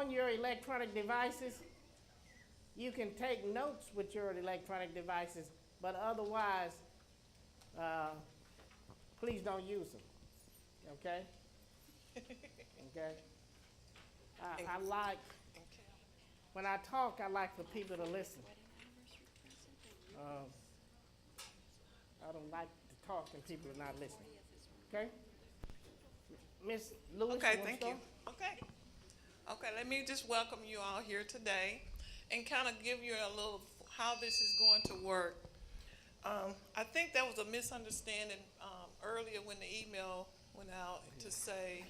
on your electronic devices, you can take notes with your electronic devices, but otherwise, uh, please don't use them. Okay? Okay? I like, when I talk, I like for people to listen. Uh, I don't like to talk and people are not listening. Okay? Miss Lewis, Okay, you want to thank start? you. Okay. Okay, let me just welcome you all here today and kind of give you a little how this is going to work. I think there was a misunderstanding earlier when the email went out to say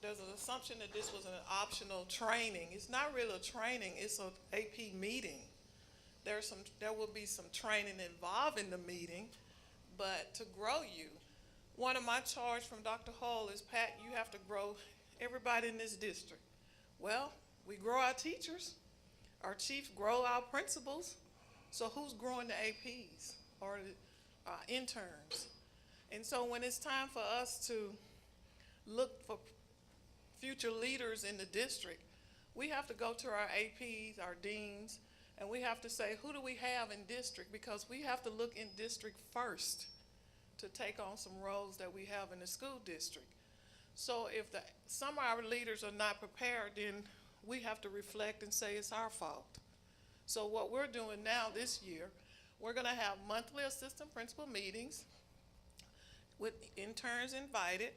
there's an assumption that this was an optional training. It's not really a training, it's an AP meeting. There will be some training involved in the meeting, but to grow you, one of my charge from Dr. Hull is, Pat, you have to grow everybody in this district. Well, we grow our teachers, our chiefs grow our principals, so who's growing the APs or the interns? And so when it's time for us to look for future leaders in the district, we have to go to our APs, our deans, and we have to say, who do we have in district? Because we have to look in district first to take on some roles that we have in the school district. So if some of our leaders are not prepared, then we have to reflect and say it's our fault. So what we're doing now this year, we're gonna have monthly assistant principal meetings with interns invited.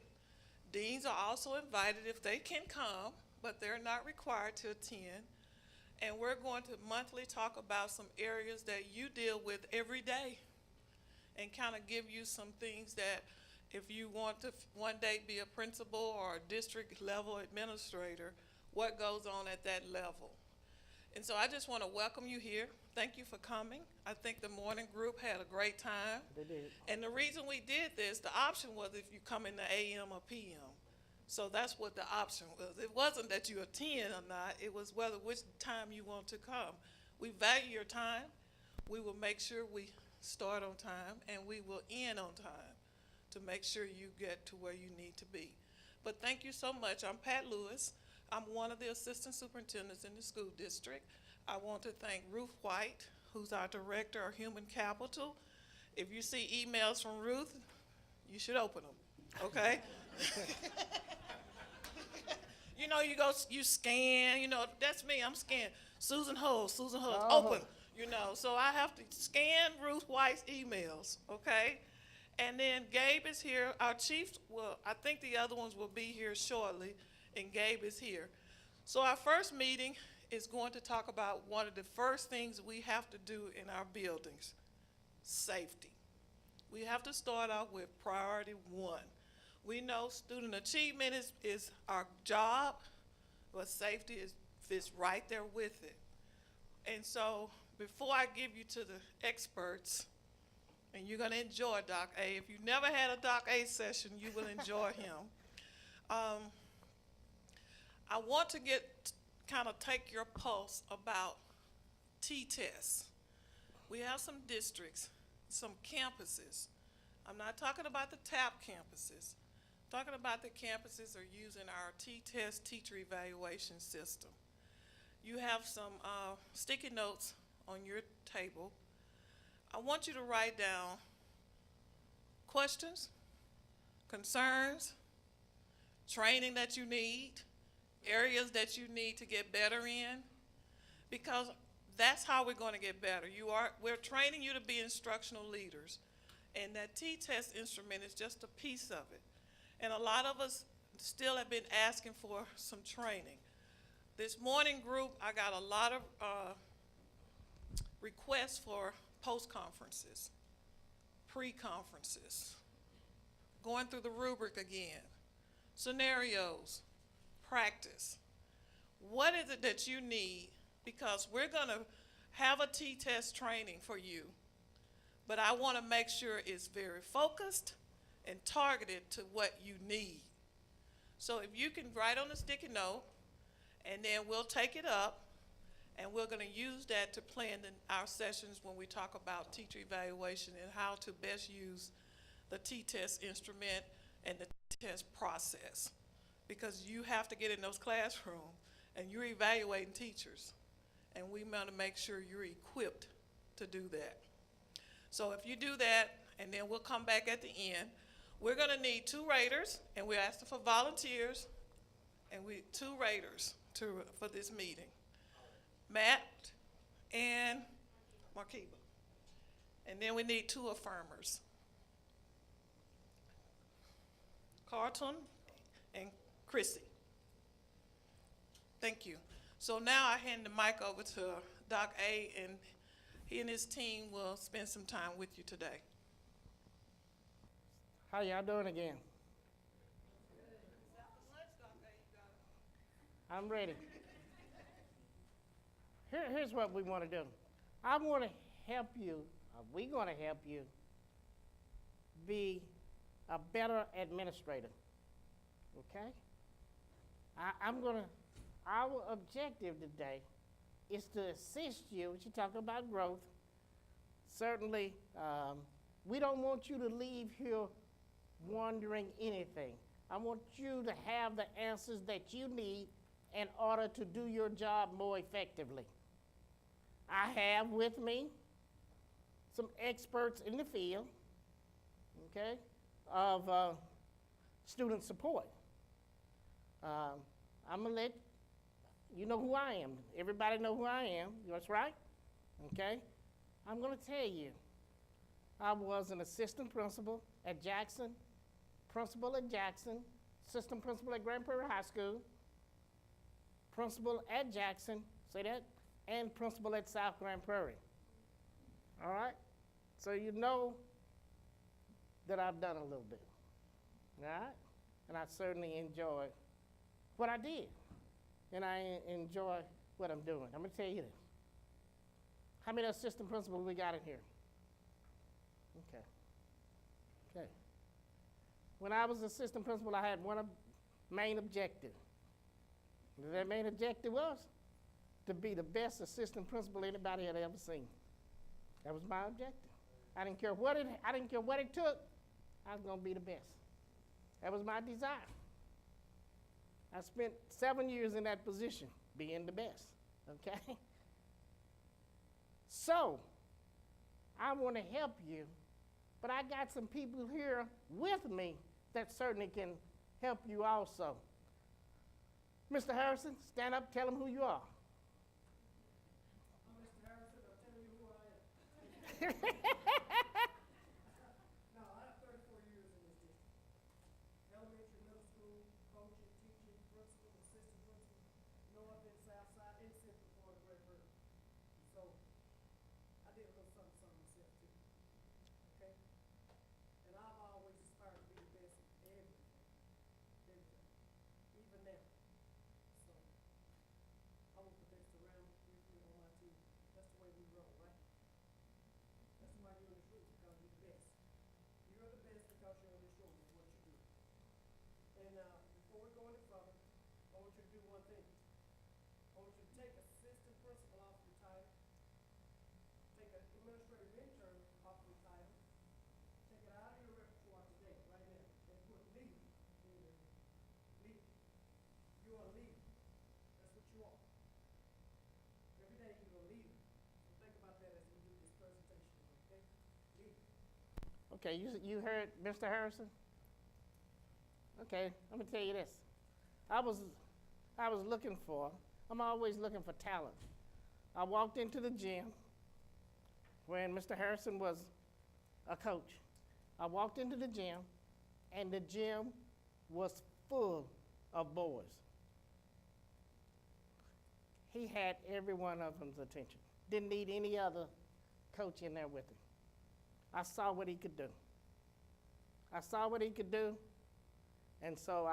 Deans are also invited if they can come, but they're not required to attend. And we're going to monthly talk about some areas that you deal with every day and kind of give you some things that if you want to one day be a principal or a district level administrator, what goes on at that level. And so I just want to welcome you here. Thank you for coming. I think the morning group had a great time. They did. And the reason we did this, the option was if you come in the AM or PM. So that's what the option was. It wasn't that you attend or not, it was which time you want to come. We value your time. We will make sure we start on time and we will end on time to make sure you get to where you need to be. But thank you so much. I'm Pat Lewis. I'm one of the assistant superintendents in the school district. I want to thank Ruth White, who's our director of human capital. If you see emails from Ruth, you should open them, okay? You know, you scan, that's me, I'm scanning. Susan Hull, Oh. open, so I have to scan Ruth White's emails, okay? And then Gabe is here, our chief, well, I think the other ones will be here shortly, and Gabe is here. So our first meeting is going to talk about one of the first things we have to do in our buildings, safety. We have to start out with priority one. We know student achievement is our job, but safety fits right there with it. And so before I give you to the experts, and you're gonna enjoy Doc A, if you've never had a Doc A session, you will enjoy him. I want to kind of take your pulse about T-tests. We have some districts, some campuses. I'm not talking about the TAP campuses. I'm talking about the campuses that are using our T-test teacher evaluation system. You have some sticky notes on your table. I want you to write down questions, concerns, training that you need, areas that you need to get better in, because that's how we're going to get better. We're training you to be instructional leaders, and that T-test instrument is just a piece of it. And a lot of us still have been asking for some training. This morning group, I got a lot of requests for post-conferences, pre-conferences, going through the rubric again, scenarios, practice. What is it that you need? Because we're gonna have a T-test training for you, but I wanna make sure it's very focused and targeted to what you need. So if you can write on a sticky note, and then we'll take it up, and we're gonna use that to plan our sessions when we talk about teacher evaluation and how to best use the T-test instrument and the T-test process. Because you have to get in those classrooms and you're evaluating teachers, and we want to make sure you're equipped to do that. So if you do that, and then we'll come back at the end, we're going to need 2 raters, and we're asking for volunteers, and 2 raters for this meeting. Matt and Markiba. And then we need 2 affirmers. Carlton and Chrissy. Thank you. So now I hand the mic over to Doc A, and he and his team will spend some time with you today. How y'all doing again? I'm ready. Here's what we want to do. I want to help you, we're going to help you be a better administrator, okay? Our objective today is to assist you. You talk about growth. Certainly, we don't want you to leave here wondering anything. I want you to have the answers that you need in order to do your job more effectively. I have with me some experts in the field, okay, of student support. I'm gonna let you know who I am. Everybody know who I am, that's right, okay? I'm gonna tell you, I was an assistant principal at Jackson, principal at Jackson, assistant principal at Grand Prairie High School, principal at Jackson, say that, and principal at South Grand Prairie. All right? So you know that I've done a little bit. All right? And I certainly enjoy what I did. And I enjoy what I'm doing. I'm going to tell you this. How many assistant principals we got in here? Okay. Okay. When I was assistant principal, I had one main objective. That main objective was to be the best assistant principal anybody had ever seen. That was my objective. I didn't care what it took. I was going to be the best. That was my desire. I spent 7 years in that position, being the best. Okay? So, I want to help you, but I got some people here with me that certainly can help you also. Mr. Harrison, stand up, tell them who you are. I'm Mr. Harrison, I'll tell you who I am. No, I have 34 years in this district. Elementary, middle school, coaching, teaching, principal, assistant principal, north and south side, and central part of Great Britain. So, I did a little something myself too. Okay? And I've always aspired to be the best at everything. Everything. Even now. So, I want the best around you on my team. That's the way we roll, right? That's why you're in this room, because you're the best. You're the best because you're in this room with what you do. And before we go any further, I want you to do one thing. I want you to take assistant principal off your title, take an administrative intern off your title, take it out of your repertoire today, right now, and put leader in there. Leader. You're a leader. That's what you are. Every day you're a leader. So think about that as we do this presentation, okay? Leader. Okay, you heard Mr. Harrison? Okay, I'm gonna tell you this. I was looking I'm always looking for talent. I walked into the gym when Mr. Harrison was a coach. I walked into the gym and the gym was full of boys. He had every one of them's attention. Didn't need any other coach in there with him. I saw what he could do. And so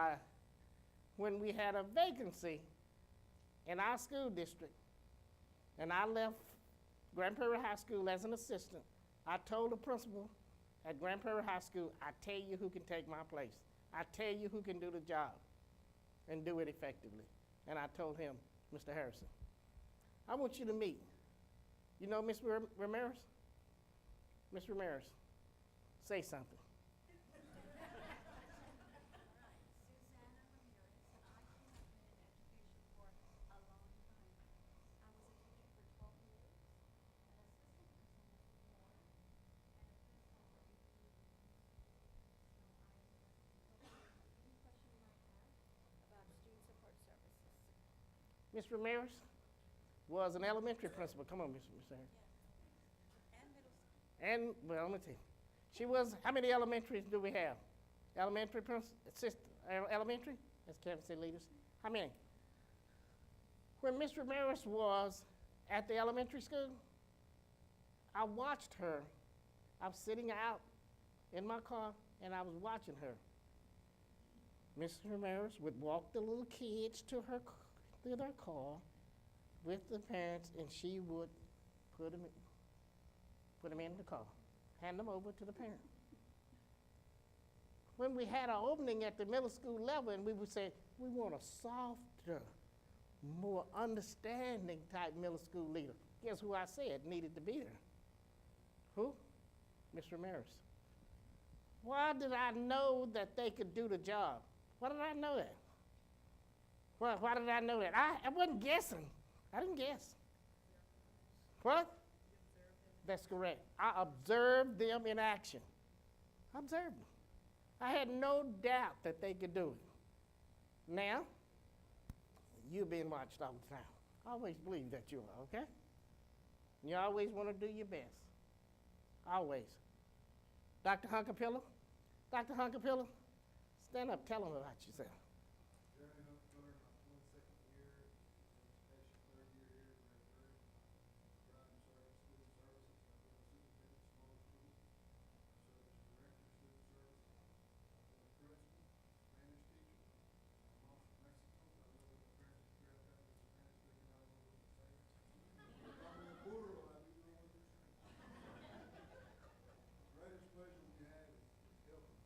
when we had a vacancy in our school district, and I left Grand Prairie High School as an assistant, I told the principal at Grand Prairie High School, I tell you who can take my place. I tell you who can do the job and do it effectively. And I told him, Mr. Harrison, I want you to meet. You know Ms. Ramirez? Ms. Ramirez, say something. Susanna Ramirez, and I have been in education for a Ms. Ramirez was an elementary principal. Come on, Ms. Harris. And, well, let me tell you. She was, how many elementaries do we have? Elementary principal, elementary? That's Kansas City leaders. How many? When Ms. Ramirez was at the elementary school, I watched her. I was sitting out in my car, and I was watching her. Ms. Ramirez would walk the little kids to their car with the parents, and she would put them in the car, hand them over to the parent. When we had our opening at the middle school level, and we would say, we want a softer, more understanding type middle school leader. Guess who I said needed to be there? Who? Ms. Ramirez. Why did I know that they could do the job? Why did I know that? Why did I know that? I wasn't guessing. I didn't guess. What? That's correct. I observed them in action. I observed them. I had no doubt that they could do it. Now, you're being watched all the time. I always believe that you are, okay? You always want to do your best. Always. Dr. Hunkapilla? Dr. Hunkapilla, stand up, tell them about yourself. Jeremy Humphrey, 22nd year, education, 3rd year here at Red Bird. Driving service, student services, I've been a superintendent of small schools. I serve as director of student services. I've been a principal, Spanish teacher. I'm off from Mexico, so I live with my parents in Creel County, with Spanish speaking, I don't know what to say. I'm a burro, I do know what you're saying. The greatest pleasure we have is helping.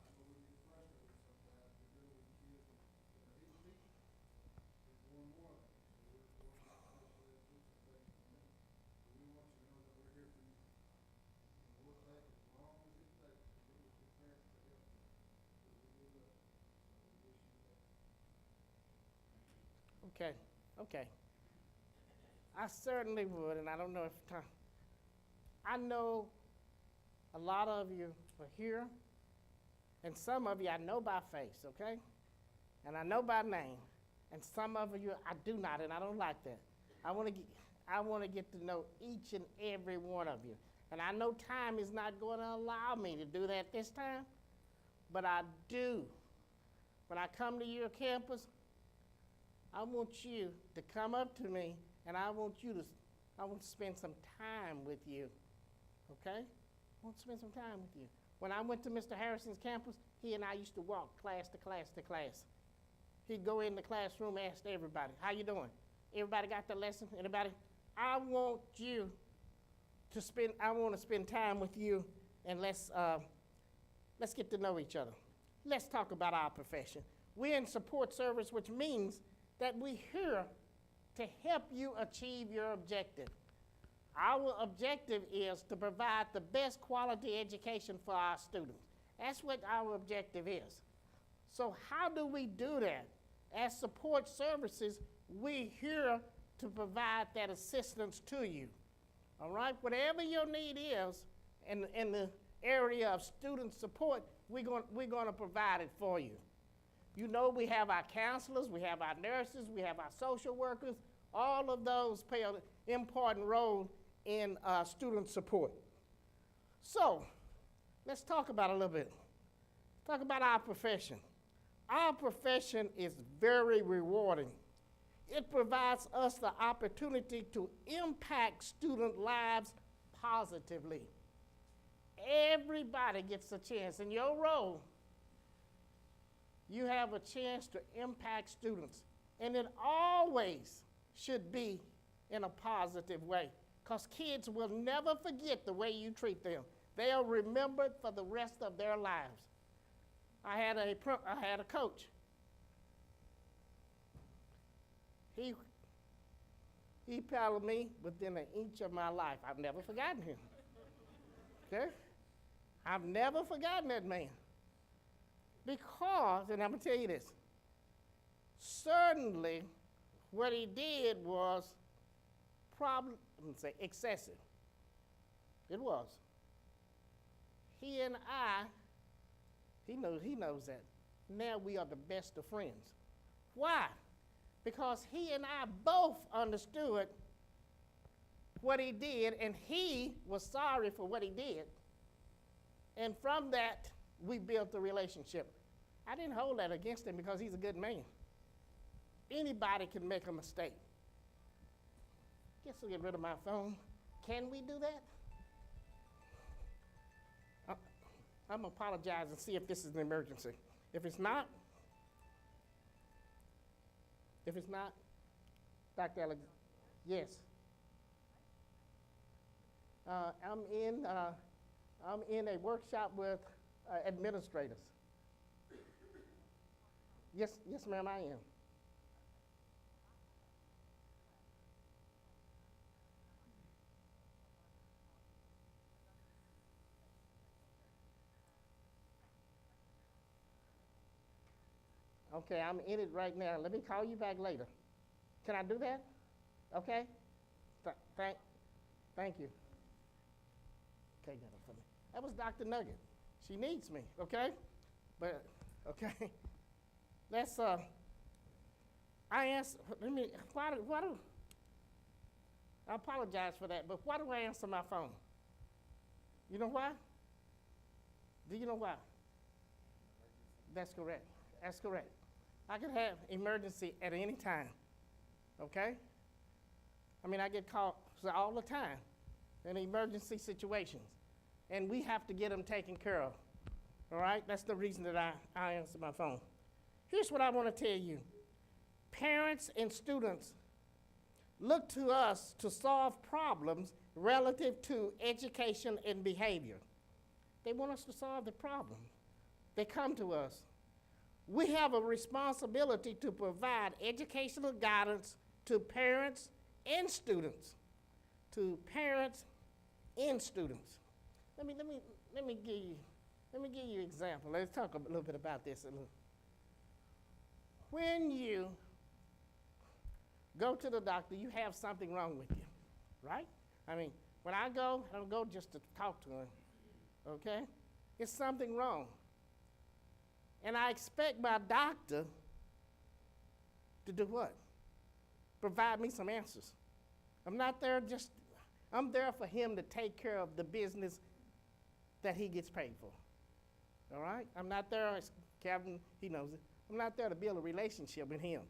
I know we get frustrated sometimes, we deal with kids that are even teachers. There's more and more of them, so we're going to hopefully put some things in them. But we want you to know that we're here for you. And we'll take as long as it takes to get with your parents to help you. Because we do love you. So we wish you the best. Okay, okay. I certainly would, and I don't know if time. I know a lot of you are here, and some of you I know by face, okay? And I know by name. And some of you I do not, and I don't like that. I want to get to know each and every one of you. And I know time is not going to allow me to do that this time, but I do. When I come to your campus, I want you to come up to me, and I want to spend some time with you, okay? I want to spend some time with you. When I went to Mr. Harrison's campus, he and I used to walk class to class to class. He'd go in the classroom, ask everybody, how you doing? Everybody got the lesson? Anybody? I want to spend time with you, and let's get to know each other. Let's talk about our profession. We're in support service, which means that we're here to help you achieve your objective. Our objective is to provide the best quality education for our students. That's what our objective is. So how do we do that? As support services, we're here to provide that assistance to you. All right? Whatever your need is in the area of student support, we're going to provide it for you. You know, we have our counselors, we have our nurses, we have our social workers. All of those play an important role in student support. So, let's talk about it a little bit. Talk about our profession. Our profession is very rewarding. It provides us the opportunity to impact student lives positively. Everybody gets a chance. In your role, you have a chance to impact students. And it always should be in a positive way, because kids will never forget the way you treat them. They'll remember it for the rest of their lives. I had a coach. He paddled me within an inch of my life. I've never forgotten him. Okay? I've never forgotten that man. Because, and I'm going to tell you this, certainly what he did was excessive. It was. He and I, he knows that. Now we are the best of friends. Why? because he and I both understood what he did, and he was sorry for what he did. And from that, we built a relationship. I didn't hold that against him because he's a good man. Anybody can make a mistake. Guess we'll get rid of my phone. Can we do that? I'm going to apologize and see if this is an emergency. If it's not, Dr. Alexander, yes. I'm in a workshop with administrators. Yes, ma'am, I am. Okay, I'm in it right now. Let me call you back later. Can I do that? Okay? Thank you. Okay, got it for me. That was Dr. Nugget. She needs me, okay? But, okay. Let's, I answer, why do, I apologize for that, but why do I answer my phone? You know why? Do you know why? That's correct. That's correct. I can have emergency at any time, okay? I mean, I get calls all the time in emergency situations, and we have to get them taken care of, all right? That's the reason that I answer my phone. Here's what I want to tell you. Parents and students look to us to solve problems relative to education and behavior. They want us to solve the problem. They come to us. We have a responsibility to provide educational guidance to parents and students. To parents and students. Let me give you an example. Let's talk a little bit about this. When you go to the doctor, you have something wrong with you, right? I mean, when I don't go just to talk to him, okay? It's something wrong. And I expect my doctor to do what? Provide me some answers. I'm there for him to take care of the business that he gets paid for. All right? I'm not there, as Kevin, he knows it. I'm not there to build a relationship with him.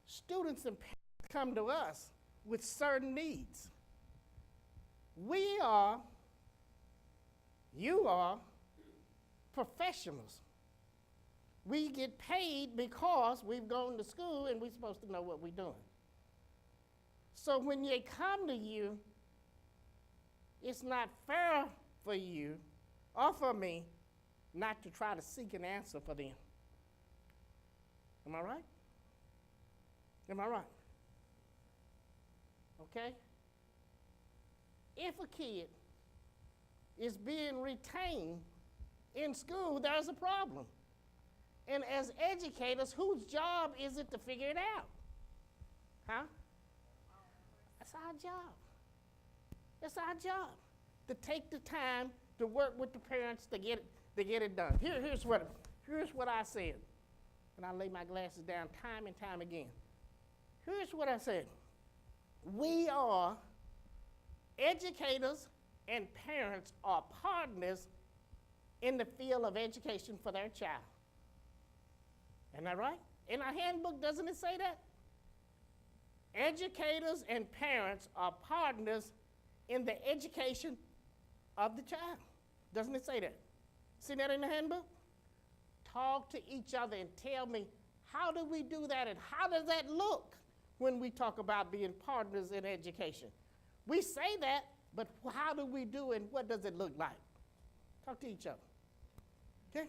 Students and parents come to us with certain needs. You are professionals. We get paid because we've gone to school and we're supposed to know what we're doing. So when they come to you, it's not fair for you or for me not to try to seek an answer for them. Am I right? Am I right? Okay? If a kid is being retained in school, there's a problem. And as educators, whose job is it to figure it out? Huh? That's our job. That's our job. To take the time to work with the parents to get it done. Here's what I said. And I lay my glasses down time and time again. Here's what I said. We are educators and parents are partners in the field of education for their child. Isn't that right? In our handbook, doesn't it say that? Educators and parents are partners in the education of the child. Doesn't it say that? See that in the handbook? Talk to each other and tell me, how do we do that and how does that look when we talk about being partners in education? We say that, but how do we do it and what does it look like? Talk to each other. Okay?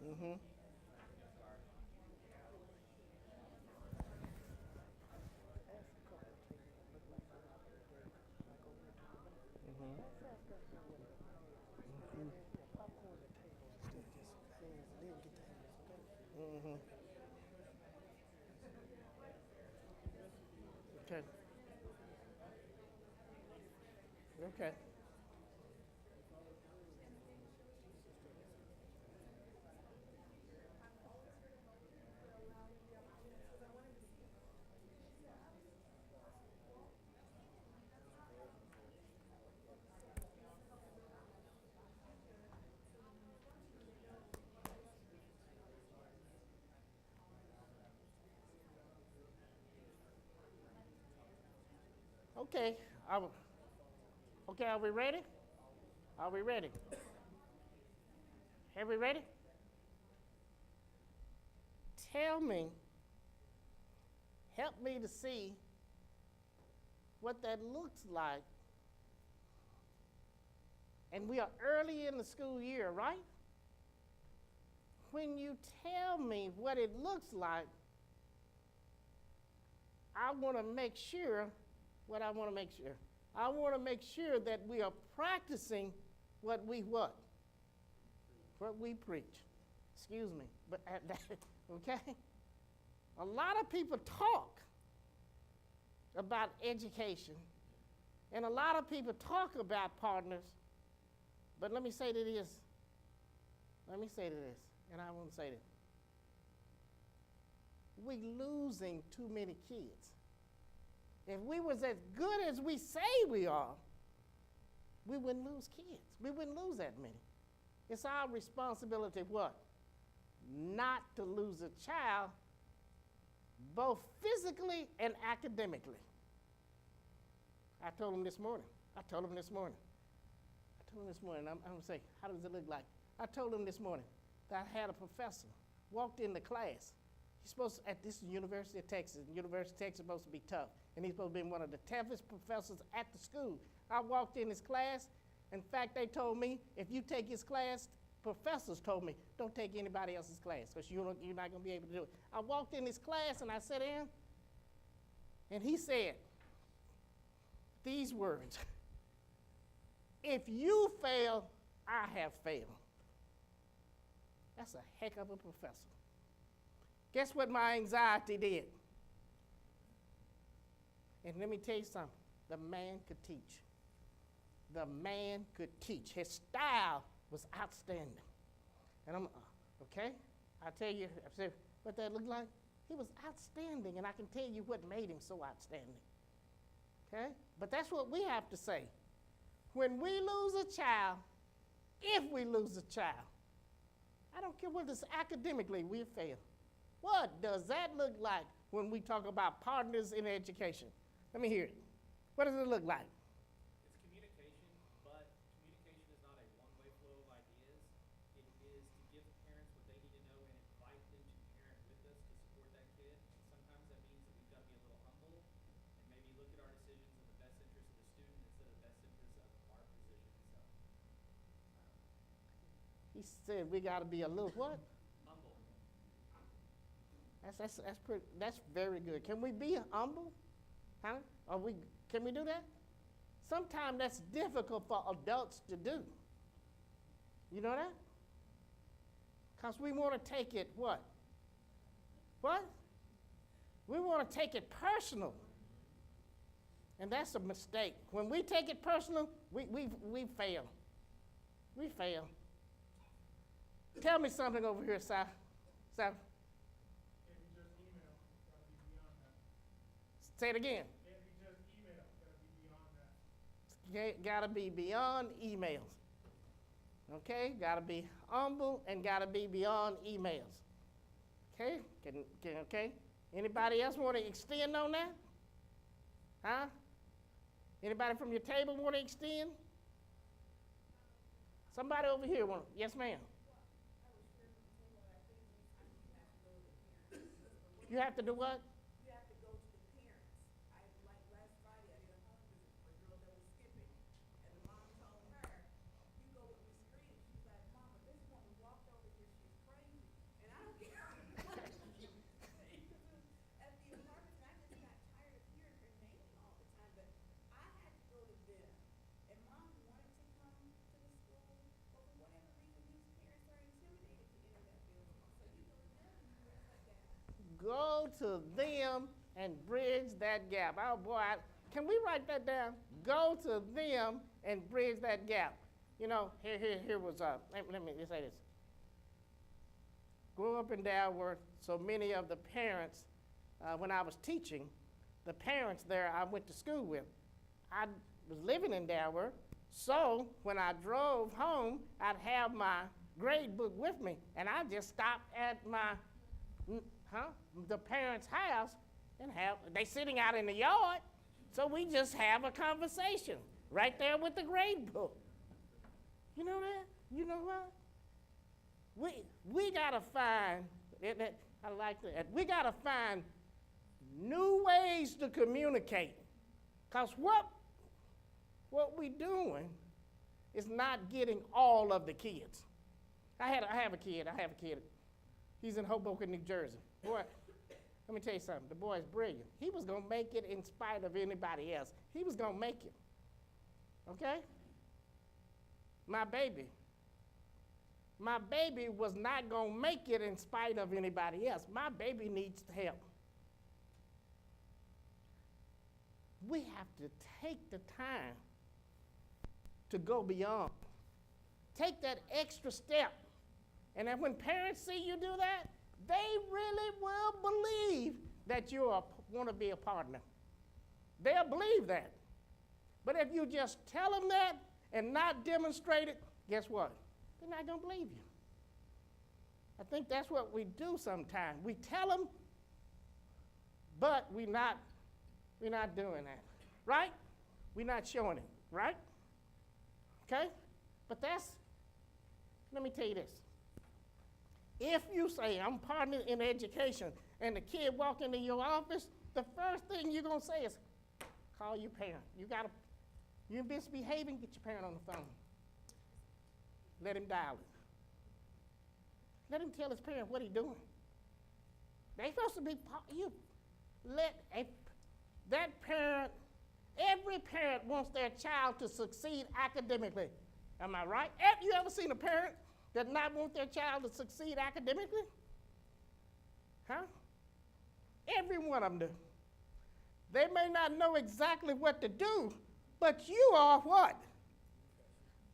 Mm-hmm. Mm-hmm. Okay. Okay. Okay. Okay, are we ready? Are we ready? Are we ready? Tell me, help me to see what that looks like. And we are early in the school year, right? When you tell me what it looks like, I want to make sure what I want to make sure. I want to make sure that we are practicing what we what? What we preach. Excuse me, but okay? A lot of people talk about education, and a lot of people talk about partners, but let me say to this, and I want to say this. We losing too many kids. If we was as good as we say we are, we wouldn't lose kids. We wouldn't lose that many. It's our responsibility what? Not to lose a child, both physically and academically. I told him this morning, I'm going to say, how does it look like? I told him this morning that I had a professor walked in the class. He's supposed to, at this University of Texas. University of Texas is supposed to be tough, and he's supposed to be one of the toughest professors at the school. I walked in his class. In fact, they told me, if you take his class, professors told me, don't take anybody else's class, because you're not going to be able to do it. I walked in his class, and I sat in, and he said these words, if you fail, I have failed. That's a heck of a professor. Guess what my anxiety did? And let me tell you something. The man could teach. The man could teach. His style was outstanding. And I'm, okay? I tell you, I said, what that looked like? He was outstanding, and I can tell you what made him so outstanding. Okay? But that's what we have to say. When we lose a child, if we lose a child, I don't care what it's academically, we fail. What does that look like when we talk about partners in education? Let me hear it. What does it look like? It's communication, but communication is not a one-way flow of ideas. It is to give parents what they need to know and invite them to parent with us to support that kid. And sometimes that means that we've got to be a little humble and maybe look at our decisions in the best interest of the student instead of the best interest of our position itself. He said we got to be a little what? Humble. That's very good. Can we be humble? Huh? Can we do that? Sometimes that's difficult for adults to do. You know that? Because we want to take it what? What? We want to take it personal. And that's a mistake. When we take it personal, we fail. We fail. Tell me something over here, Si. Si. If you just email, gotta be beyond that. Say it again. If you just email, gotta be beyond that. Gotta be beyond emails. Okay? Gotta be humble and gotta be beyond emails. Okay? Okay? Anybody else want to extend on that? Huh? Anybody from your table want to extend? Somebody over here want to, yes ma'am. You have to do what? You have to go to the parents. Like last Friday, I did a home visit for a girl that was skipping, and the mom told her, "You go with Miss Green." She's like, "Mama, this woman walked over here. She's crazy." to them and bridge that gap. Oh boy, can we write that down? Go to them and bridge that gap. You know, here was, let me say this. Grew up in Dalworth, so many of the parents, when I was teaching, the parents there I went to school with, I was living in Dalworth, so when I drove home, I'd have my grade book with me, and I just stopped at the parents' house and they sitting out in the yard, so we just have a conversation right there with the grade book. You know that? You know what? We gotta find, I like that, we gotta find new ways to communicate, because what we doing is not getting all of the kids. I have a kid. He's in Hoboken, New Jersey. Boy, let me tell you something. The boy's brilliant. He was going to make it in spite of anybody else. He was going to make it. Okay? My baby was not going to make it in spite of anybody else. My baby needs help. We have to take the time to go beyond. Take that extra step. And then when parents see you do that, they really will believe that you want to be a partner. They'll believe that. But if you just tell them that and not demonstrate it, guess what? They're not going to believe you. I think that's what we do sometimes. We tell them, but we're not doing that, right? We're not showing it, right? Okay? But let me tell you this. If you say, I'm partnering in education, and the kid walk into your office, the first thing you're going to say is, call your parent. You're misbehaving, get your parent on the phone. Let him dial it. Let him tell his parent what he's doing. They're supposed to be, that parent, every parent wants their child to succeed academically. Am I right? Have you ever seen a parent that not want their child to succeed academically? Huh? Every one of them do. They may not know exactly what to do, but you are what?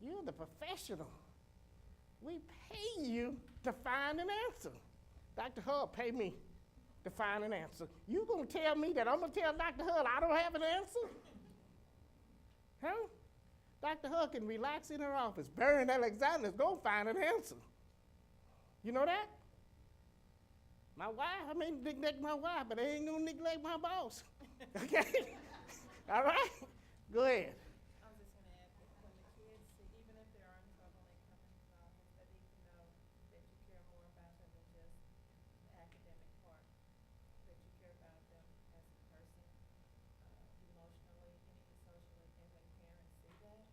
You're the professional. We pay you to find an answer. Dr. Hull paid me to find an answer. You gonna tell me that I'm gonna tell Dr. Hull I don't have an answer? Huh? Dr. Hull can relax in her office. Baron Alexander's gonna find an answer. You know that? My wife, I may neglect my wife, but I ain't gonna neglect my boss. Okay? All right? Go ahead. I was just gonna add that when the kids see, even if they're in trouble and they come into the office, they need to know that you care more about them than just the academic part, that you care about them as a person, emotionally and even socially. And when parents see that,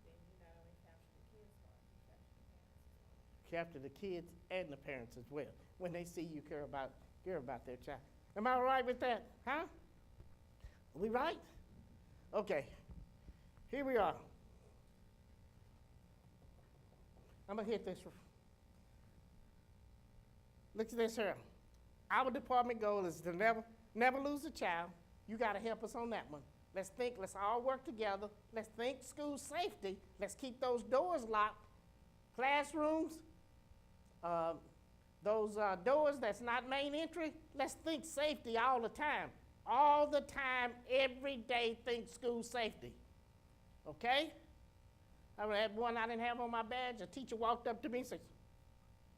then you not only capture the kids' heart, you capture the parents' heart. Capture the kids and the parents as well when they see you care about their child. Am I all right with that? Huh? Are we right? Okay. Here we are. I'm going to hit this. Look at this here. Our department goal is to never lose a child. You got to help us on that one. Let's all work together. Let's think school safety. Let's keep those doors locked. Classrooms, those doors that's not main entry, let's think safety all the time. All the time, every day, think school safety. Okay? I had one I didn't have on my badge. A teacher walked up to me and said,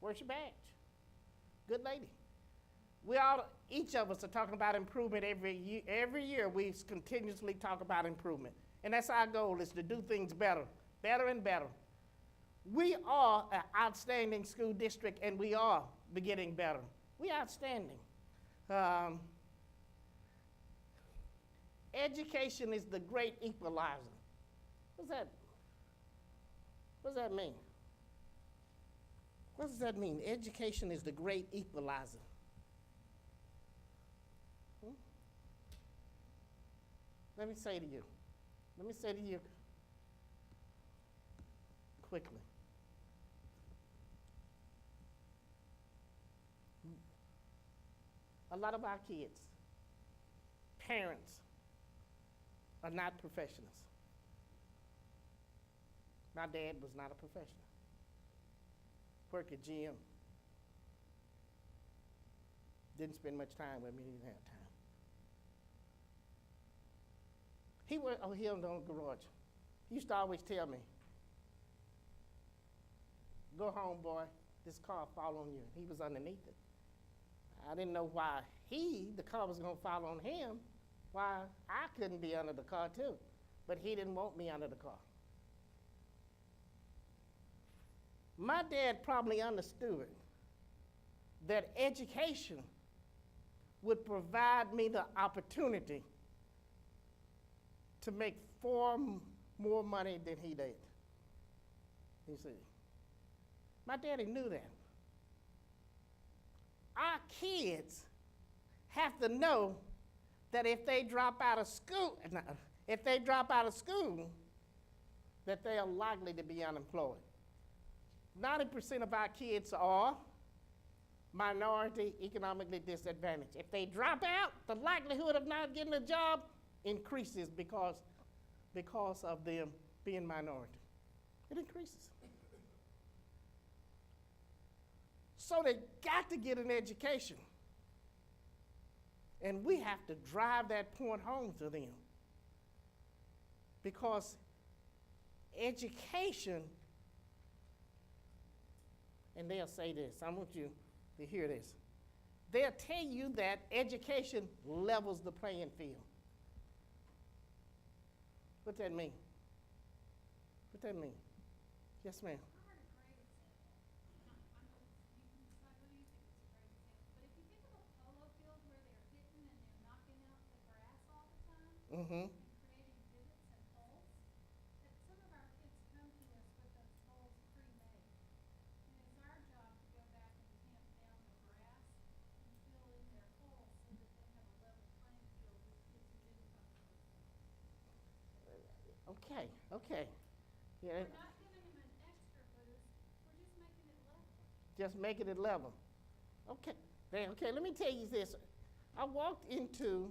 "Where's your badge?" Good lady. Each of us are talking about improvement every year. Every year we continuously talk about improvement. And that's our goal, is to do things better and better. We are an outstanding school district, and we are getting better. We're outstanding. Education is the great equalizer. What does that mean? What does that mean? Education is the great equalizer. Let me say to you quickly. A lot of our kids, parents, are not professionals. My dad was not a professional. Worked at GM. Didn't spend much time with me, he didn't have time. He worked over here in the garage. He used to always tell me, go home, boy, this car fall on you. He was underneath it. I didn't know why the car was gonna fall on him, why I couldn't be under the car too. But he didn't want me under the car. My dad probably understood that education would provide me the opportunity to make far more money than he did. You see, my daddy knew that. Our kids have to know that if they drop out of school, that they are likely to be unemployed. 90% of our kids are minority, economically disadvantaged. If they drop out, the likelihood of not getting a job increases because of them being minority. It increases. So they got to get an education. And we have to drive that point home to them. Because education, and they'll say this, I want you to hear this. They'll tell you that education levels the playing field. What that mean? What that mean? Yes, ma'am. Mm-hmm. And creating divots and holes, that some of our kids come to us with those holes pre-made. And it's our job to go back and tamp down the grass and fill in their holes so that they have a level playing field with kids who didn't come to us. Okay. Yeah. We're not giving them an extra boost, we're just making it level. Just making it level. Okay. Let me tell you this. I walked into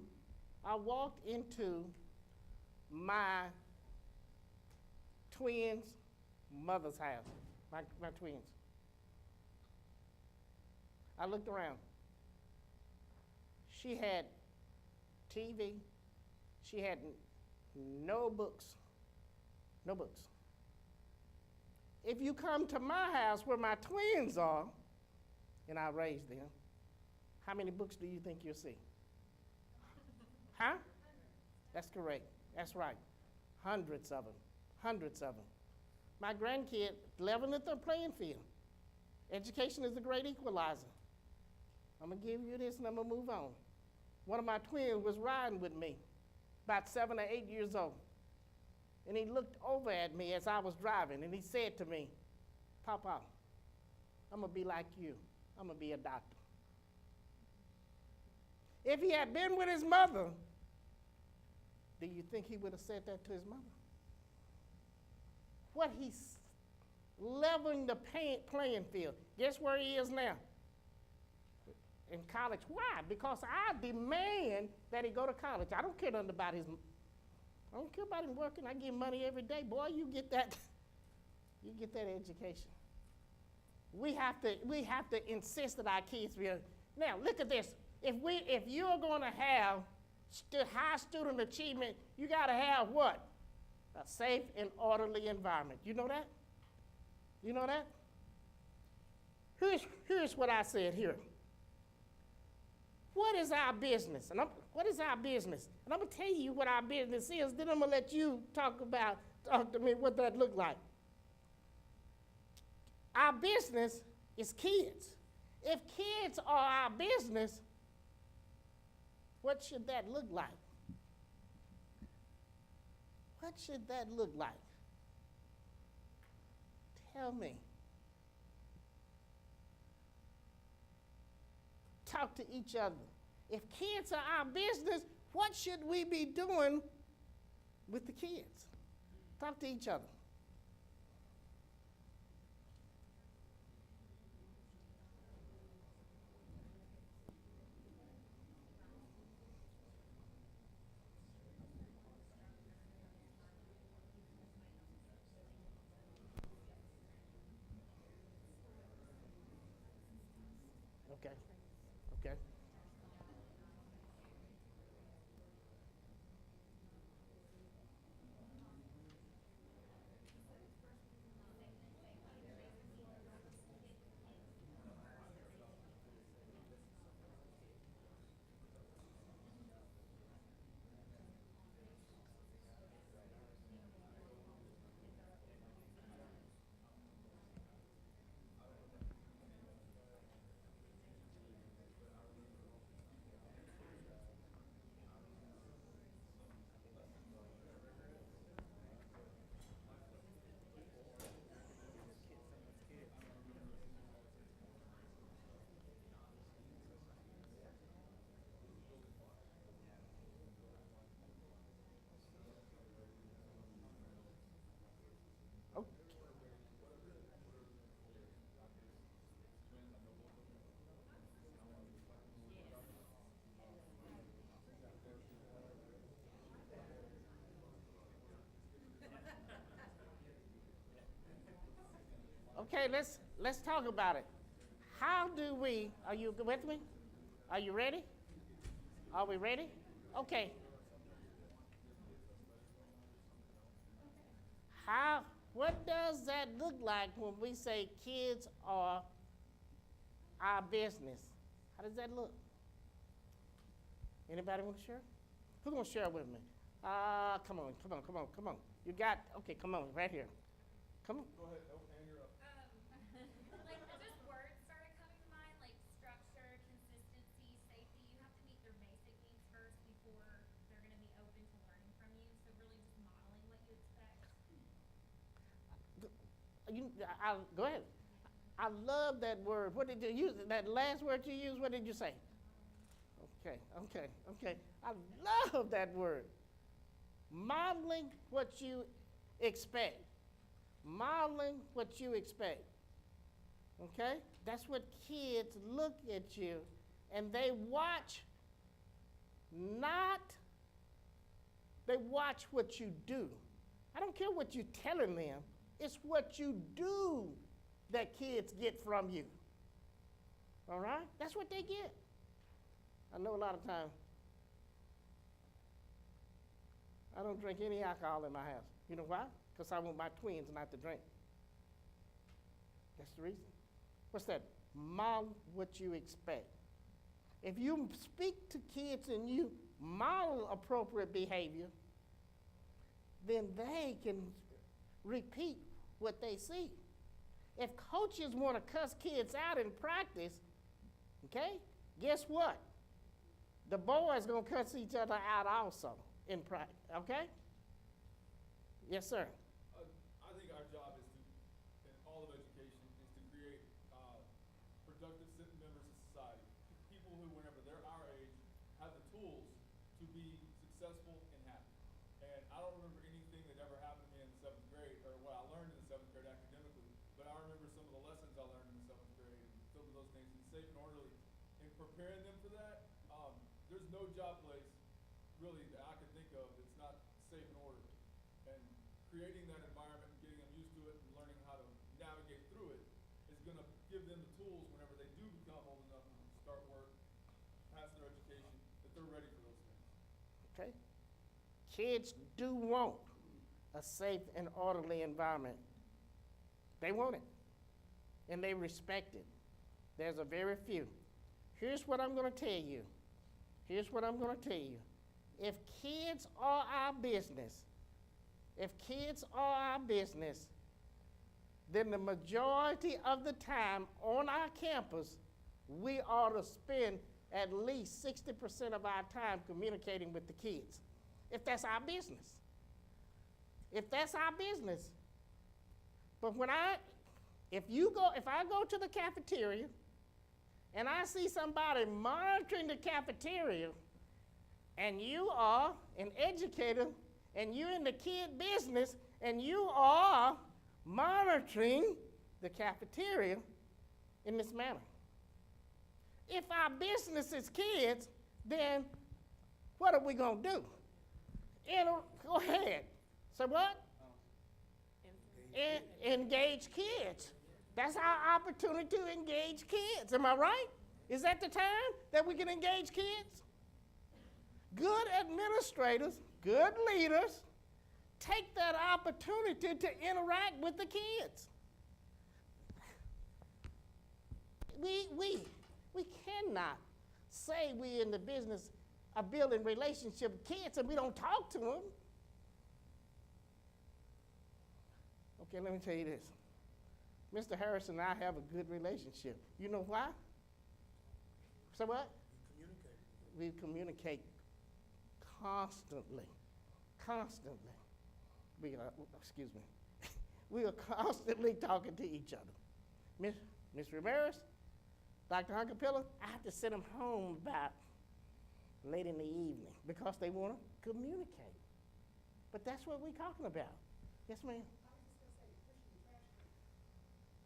my twins' mother's house, my twins. I looked around. She had TV. She had no books. No books. If you come to my house where my twins are, and I raised them, how many books do you think you'll see? Huh? That's correct. That's right. Hundreds of them. My grandkid, leveling the playing field. Education is a great equalizer. I'm going to give you this and I'm going to move on. One of my twins was riding with me, about 7 or 8 years old. And he looked over at me as I was driving and he said to me, Papa, I'm going to be like you. I'm going to be a doctor. If he had been with his mother, do you think he would have said that to his mother? What he's leveling the playing field. Guess where he is now? In college. Why? Because I demand that he go to college. I don't care nothing about him working. I give him money every day. Boy, you get that education. We have to insist that our kids be. Now look at this. If you're going to have high student achievement, you got to have what? A safe and orderly environment. You know that? You know that? Here's what I said here. What is our business? What is our business? And I'm going to tell you what our business is, then I'm going to let you talk to me what that look like. Our business is kids. If kids are our business, what should that look like? What should that look like? Tell me. Talk to each other. If kids are our business, what should we be doing with the kids? Talk to each other. Okay. Okay. Oh, okay, let's talk about it. How do we? Are you with me? Are you ready? Are we ready? Okay. How? What does that look like when we say kids are our business? How does that look? Anybody want to share? Who's gonna share with me? Come on, come on, come on, come on. You got okay? Come on, right here. Come on. Go ahead. Oh, and you're up. Like just words started coming to mind, like structure, consistency, safety. You have to meet their basic needs first before they're going to be open to learning from you. So really just modeling what you expect. Go ahead. I love that word. What did you use? That last word you used, what did you say? Okay, okay, okay. I love that word. Modeling what you expect. Modeling what you expect. Okay? That's what kids look at you and they watch they watch what you do. I don't care what you're telling them. It's what you do that kids get from you. All right? That's what they get. I know a lot of times I don't drink any alcohol in my house. You know why? Because I want my twins not to drink. That's the reason. What's that? Model what you expect. If you speak to kids and you model appropriate behavior, then they can repeat what they see. If coaches want to cuss kids out in practice, okay, guess what? The boys going to cuss each other out also in practice, okay? Yes, sir. I think our job is to, in all of education, is to create productive members of society. People who, whenever they're our age, have the tools to be successful and happy. And I don't remember anything that ever happened to me in the 7th grade, or what I learned in the 7th grade academically, but I remember some of the lessons I learned in the 7th grade, and some of those things, and safe and orderly. In preparing them for that, there's no job place really that I can think of that's not safe and orderly. And creating that environment and getting them used to it and learning how to navigate through it is going to give them the tools whenever they do become old enough to start work, pass their education, that they're ready for those things. Okay? Kids do want a safe and orderly environment. They want it. And they respect it. There's a very few. Here's what I'm going to tell you. Here's what I'm going to tell you. If kids are our business, then the majority of the time on our campus, we ought to spend at least 60% of our time communicating with the kids. If that's our business. If that's our business. But if I go to the cafeteria and I see somebody monitoring the cafeteria, and you are an educator, and you're in the kid business, and you are monitoring the cafeteria in this manner. If our business is kids, then what are we going to do? Go ahead. So what? Engage kids. That's our opportunity to engage kids. Am I right? Is that the time that we can engage kids? Good administrators, good leaders, take that opportunity to interact with the kids. We cannot say we in the business of building relationship with kids and we don't talk to them. Okay, let me tell you this. Mr. Harris and I have a good relationship. You know why? So what? We communicate constantly. We are constantly talking to each other. Miss Ramirez, Dr. Hunkapilla, I have to send them home about late in the evening because they want to communicate. But that's what we're talking about. Yes, ma'am. I was just gonna say, pushing the trash can.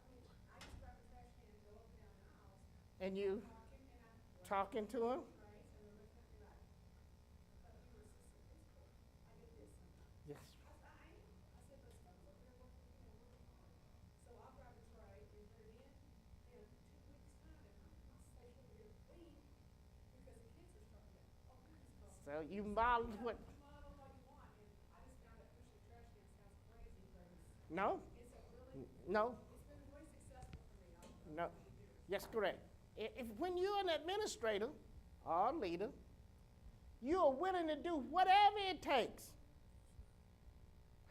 I mean, I just grab the trash can and go up and down the aisles, And you talking, and I'm talking to them? right, and they're looking at me like, I thought you were assistant principal. I get this sometimes. Yes. I am. I said, but someone's over there working, working hard. So I'll grab a tray and put it in 2 weeks' time, and my station over here clean because the kids are starting to, oh, we just go. So you modeled what? Model what you want, and I just found that pushing the trash can sounds crazy, but No? it's a really, No? it's been really successful for me. No. Yes, correct. If when you're an administrator or a leader, you are willing to do whatever it takes.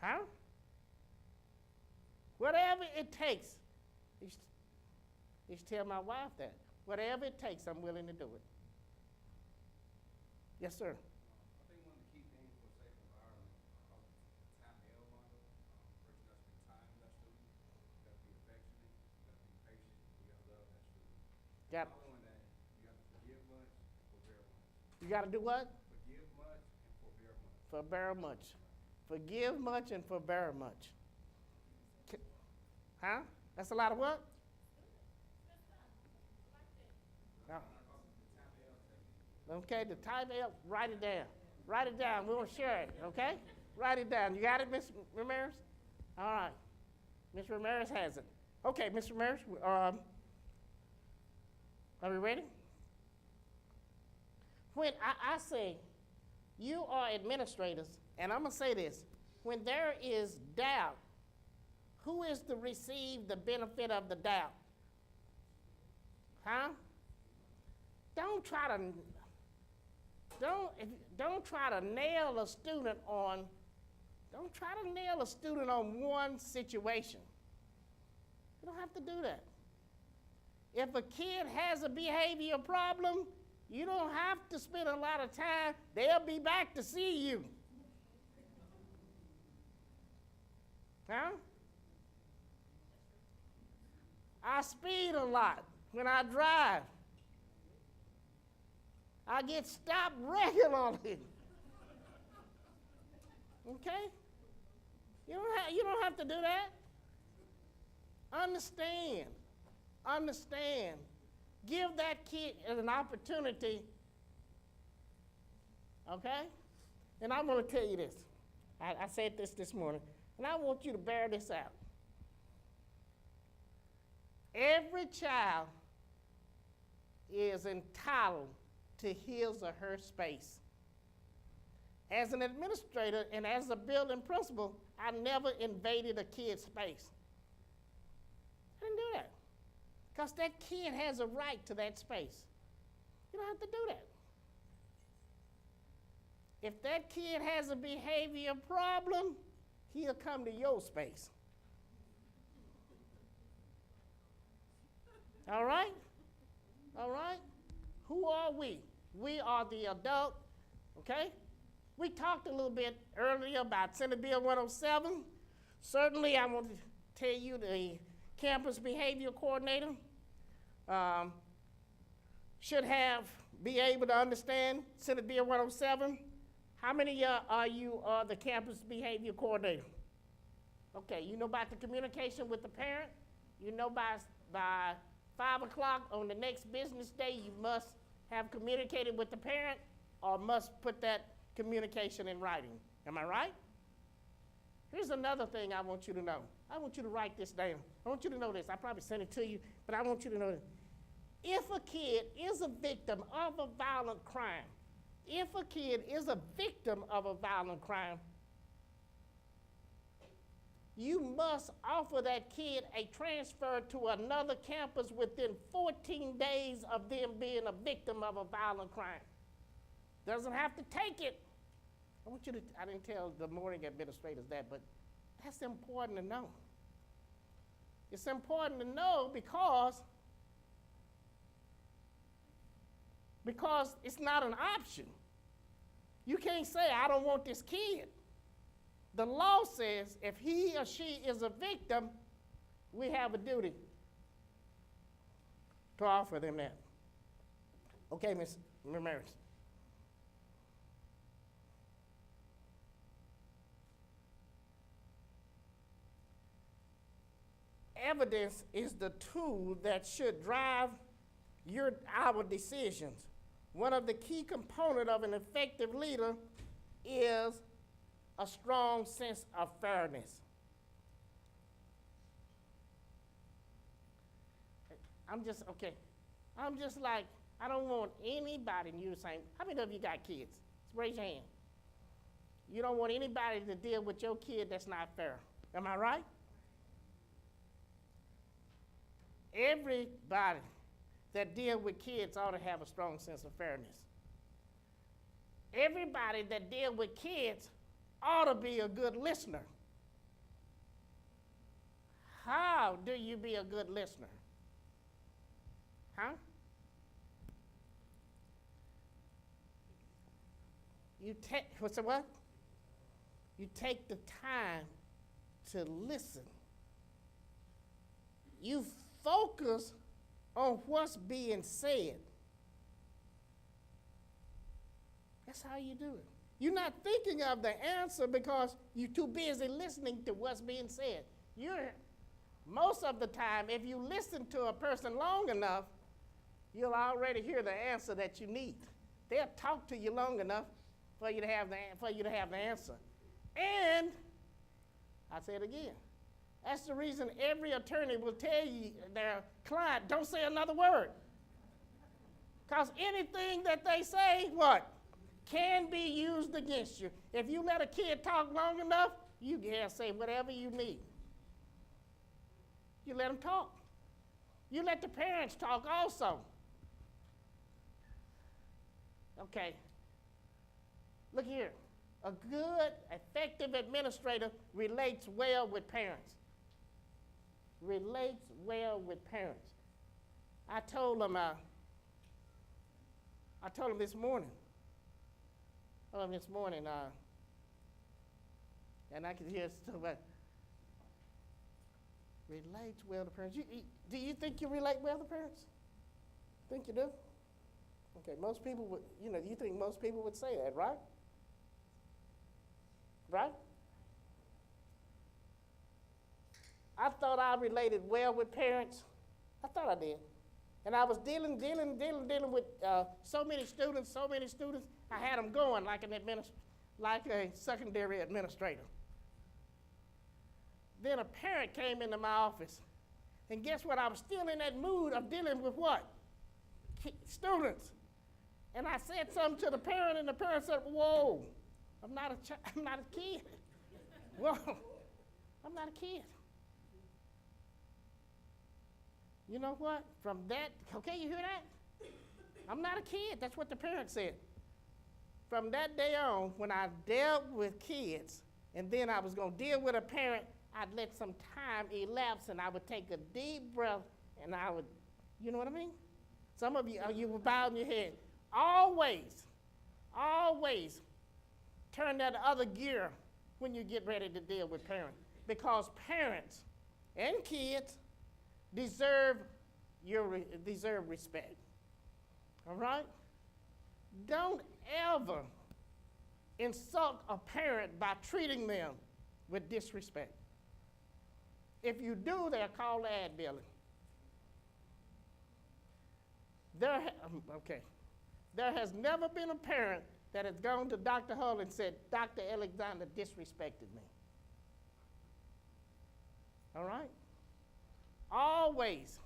Huh? Whatever it takes. Just tell my wife that. Whatever it takes, I'm willing to do it. Yes, sir. I think one of the key things for a safe environment, the time L model, first you gotta spend time with that student, you gotta be affectionate, you gotta be patient, you gotta love that student. Got, Following that, you have to forgive much and forbear much. you got to do what? Forgive much and forbear much. Forbear much. Forgive much and forbear much. Huh? That's a lot of what? No. Okay, the type L, write it down. Write it down. We'll share it, okay? Write it down. You got it, Ms. Ramirez? All right. Ms. Ramirez has it. Okay, Ms. Ramirez, are we ready? When I say you are administrators, and I'm going to say this, when there is doubt, who is to receive the benefit of the doubt? Huh? Don't try to nail a student on one situation. You don't have to do that. If a kid has a behavior problem, you don't have to spend a lot of time. They'll be back to see you. Huh? I speed a lot when I drive. I get stopped regularly. Okay? You don't have to do that. Understand. Give that kid an opportunity. Okay? And I'm going to tell you this. I said this morning, and I want you to bear this out. Every child is entitled to his or her space. As an administrator and as a building principal, I never invaded a kid's space. I didn't do that. Because that kid has a right to that space. You don't have to do that. If that kid has a behavior problem, he'll come to your space. All right? All right? Who are we? We are the adult, okay? We talked a little bit earlier about Senate Bill 107. Certainly, I want to tell you the campus behavior coordinator should be able to understand Senate Bill 107. How many are you the campus behavior coordinator? Okay, you know about the communication with the parent? You know by 5 o'clock on the next business day, you must have communicated with the parent or must put that communication in writing. Am I right? Here's another thing I want you to know. I want you to write this down. I want you to know this. I probably sent it to you, but I want you to know this. if a kid is a victim of a violent crime, if a kid is a victim of a violent crime, you must offer that kid a transfer to another campus within 14 days of them being a victim of a violent crime. Doesn't have to take it. I didn't tell the morning administrators that, but that's important to know. It's important to know because it's not an option. You can't say, I don't want this kid. The law says if he or she is a victim, we have a duty to offer them that. Okay, Ms. Ramirez. Evidence is the tool that should drive our decisions. One of the key components of an effective leader is a strong sense of fairness. I'm just like, I don't want anybody, and you're the same. How many of you got kids? Just raise your hand. You don't want anybody to deal with your kid that's not fair. Am I right? Everybody that deal with kids ought to have a strong sense of fairness. Everybody that deal with kids ought to be a good listener. How do you be a good listener? Huh? What's the what? You take the time to listen. You focus on what's being said. That's how you do it. You're not thinking of the answer because you're too busy listening to what's being said. Most of the time, if you listen to a person long enough, you'll already hear the answer that you need. They'll talk to you long enough for you to have the answer. And I say it again. That's the reason every attorney will tell you their client, don't say another word. Because anything that they say, what? Can be used against you. If you let a kid talk long enough, you can say whatever you need. You let them talk. You let the parents talk also. Okay. Look here. A good, effective administrator relates well with parents. Relates well with parents. I told them this morning. And I could hear stuff about relates well to parents. Do you think you relate well to parents? Think you do? Okay, most people would, you think most people would say that, right? Right? I thought I related well with parents. I thought I did. And I was dealing with so many students. I had them going like a secondary administrator. Then a parent came into my office. And guess what? I was still in that mood of dealing with what? Students. And I said something to the parent, and the parent said, whoa, I'm not a kid. Whoa, I'm not a kid. You know what? From that, okay, you hear that? I'm not a kid. That's what the parent said. From that day on, when I dealt with kids, and then I was going to deal with a parent, I'd let some time elapse, and I would take a deep breath, and I would, you know what I mean? Some of you were bowing your head. Always turn that other gear when you get ready to deal with parents. Because parents and kids deserve respect. All right? Don't ever insult a parent by treating them with disrespect. If you do, they'll call the ad building. There has never been a parent that has gone to Dr. Hull and said, Dr. Alexander disrespected me. All right? Always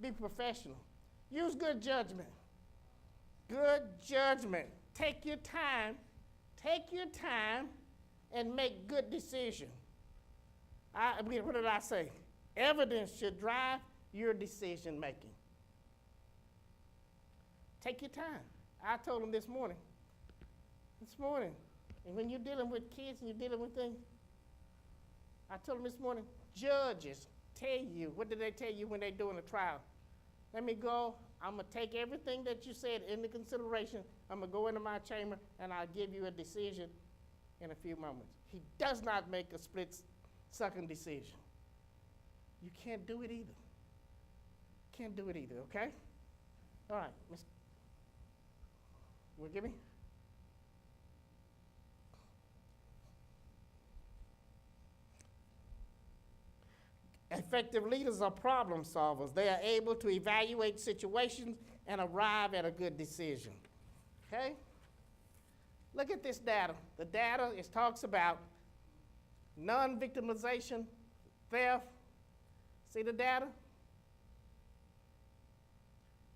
be professional. Use good judgment. Good judgment. Take your time. Take your time and make good decisions. What did I say? Evidence should drive your decision making. Take your time. I told them this morning. And when you're dealing with kids and you're dealing with things, I told them this morning, judges tell you, what did they tell you when they're doing a trial? Let me go. I'm going to take everything that you said into consideration. I'm going to go into my chamber, and I'll give you a decision in a few moments. He does not make a split-second decision. You can't do it either. Can't do it either, okay? All right, Miss. Will you give me? Effective leaders are problem solvers. They are able to evaluate situations and arrive at a good decision. Okay? Look at this data. The data talks about non-victimization, theft. See the data?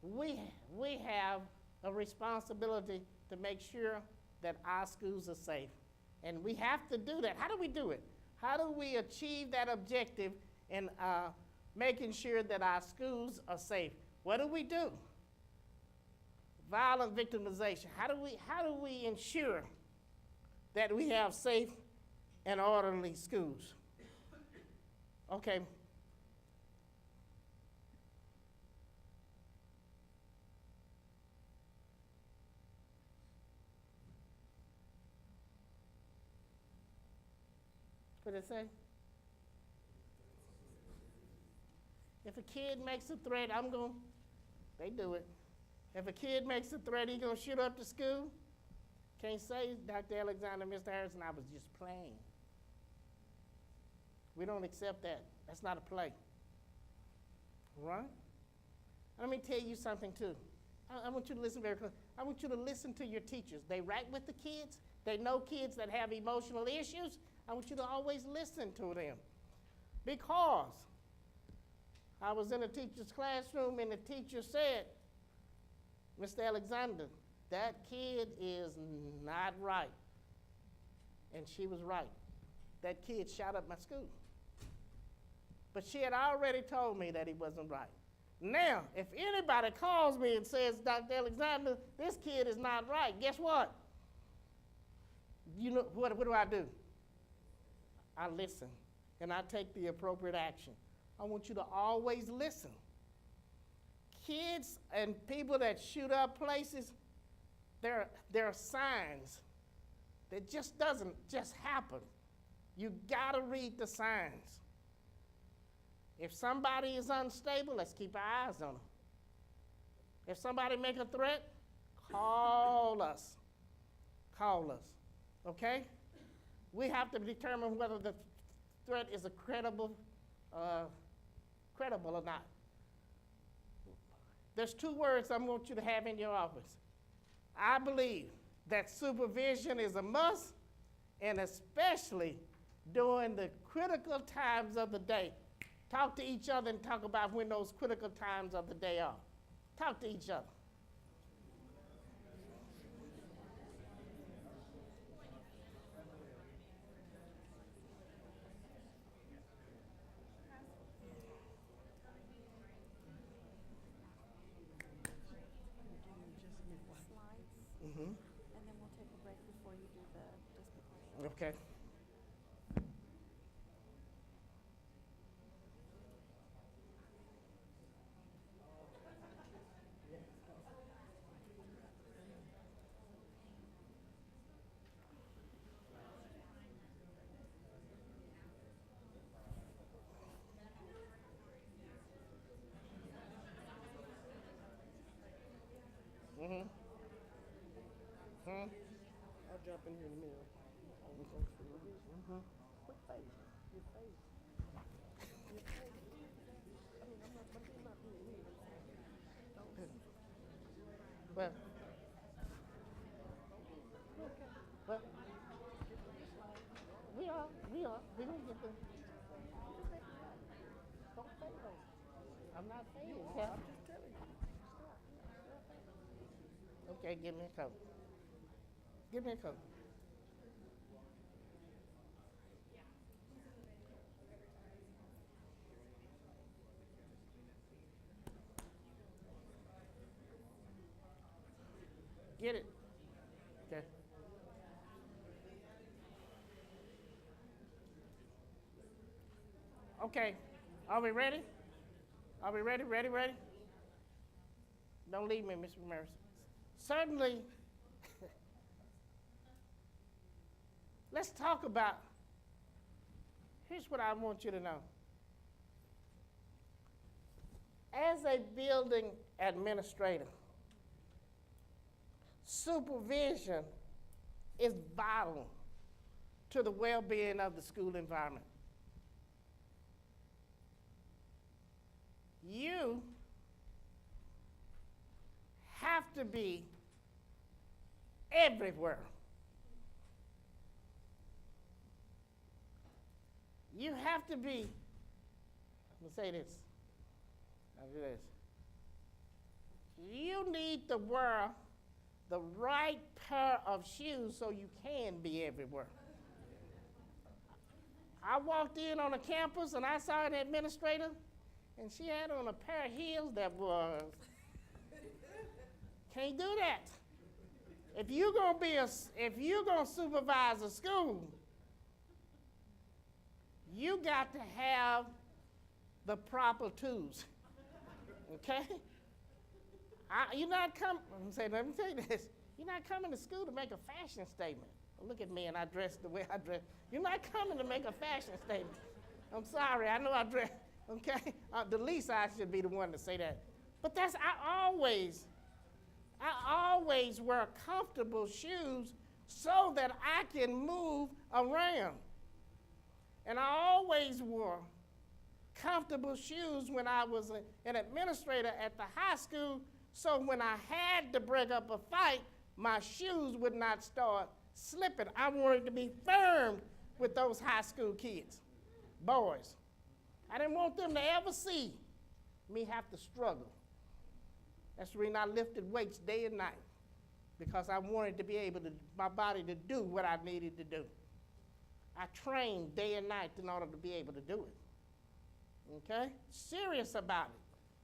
We have a responsibility to make sure that our schools are safe. And we have to do that. How do we do it? How do we achieve that objective in making sure that our schools are safe? What do we do? Violent victimization. How do we ensure that we have safe and orderly schools? Okay. What did it say? If a kid makes a threat, they do it. If a kid makes a threat, he's going to shoot up the school. Can't say, Dr. Alexander, Mr. Harrison, I was just playing. We don't accept that. That's not a play. Right? Let me tell you something, too. I want you to listen very close. I want you to listen to your teachers. They write with the kids. They know kids that have emotional issues. I want you to always listen to them. Because I was in a teacher's classroom and the teacher said, Mr. Alexander, that kid is not right. And she was right. That kid shot up my school. But she had already told me that he wasn't right. Now, if anybody calls me and says, Dr. Alexander, this kid is not right, guess what? You know, what do? I listen, and I take the appropriate action. I want you to always listen. Kids and people that shoot up places, there are signs. That just doesn't just happen. You gotta read the signs. If somebody is unstable, let's keep our eyes on them. If somebody make a threat, call us. Call us, okay? We have to determine whether the threat is a credible or not. There's two words I want you to have in your office. I believe that supervision is a must, and especially during the critical times of the day. Talk to each other and talk about when those critical times of the day are. Talk to each other. Slides, and then we'll take a break before you do the discipline. Okay. I'll jump in here in a minute. Quick face. Your face. Your face. I mean, I'm not doing me. Well. Okay. Well. We are. We're going to get there. Don't fail. I'm not failing, Cap. I'm just telling you. Okay, give me a coat. Give me a coat. Get it. Okay. Okay. Are we ready? Are we ready? Ready? Ready? Don't leave me, Mr. Ramirez. Certainly, let's talk about. Here's what I want you to know. As a building administrator, supervision is vital to the well-being of the school environment. You have to be everywhere. You have to be, I'm going to say this. I'll do this. You need to wear the right pair of shoes so you can be everywhere. I walked in on a campus and I saw an administrator, and she had on a pair of heels that was, can't do that. If you're gonna supervise a school, you got to have the proper tools. Okay? You're not coming. Let me tell you this. You're not coming to school to make a fashion statement. Look at me and I dress the way I dress. You're not coming to make a fashion statement. I'm sorry. I know I dress. Okay? The least I should be the one to say that. But I always wear comfortable shoes so that I can move around. And I always wore comfortable shoes when I was an administrator at the high school, so when I had to break up a fight, my shoes would not start slipping. I wanted to be firm with those high school kids, boys. I didn't want them to ever see me have to struggle. That's the reason I lifted weights day and night, because I wanted to be able to, my body to do what I needed to do. I trained day and night in order to be able to do it. Okay? Serious about it.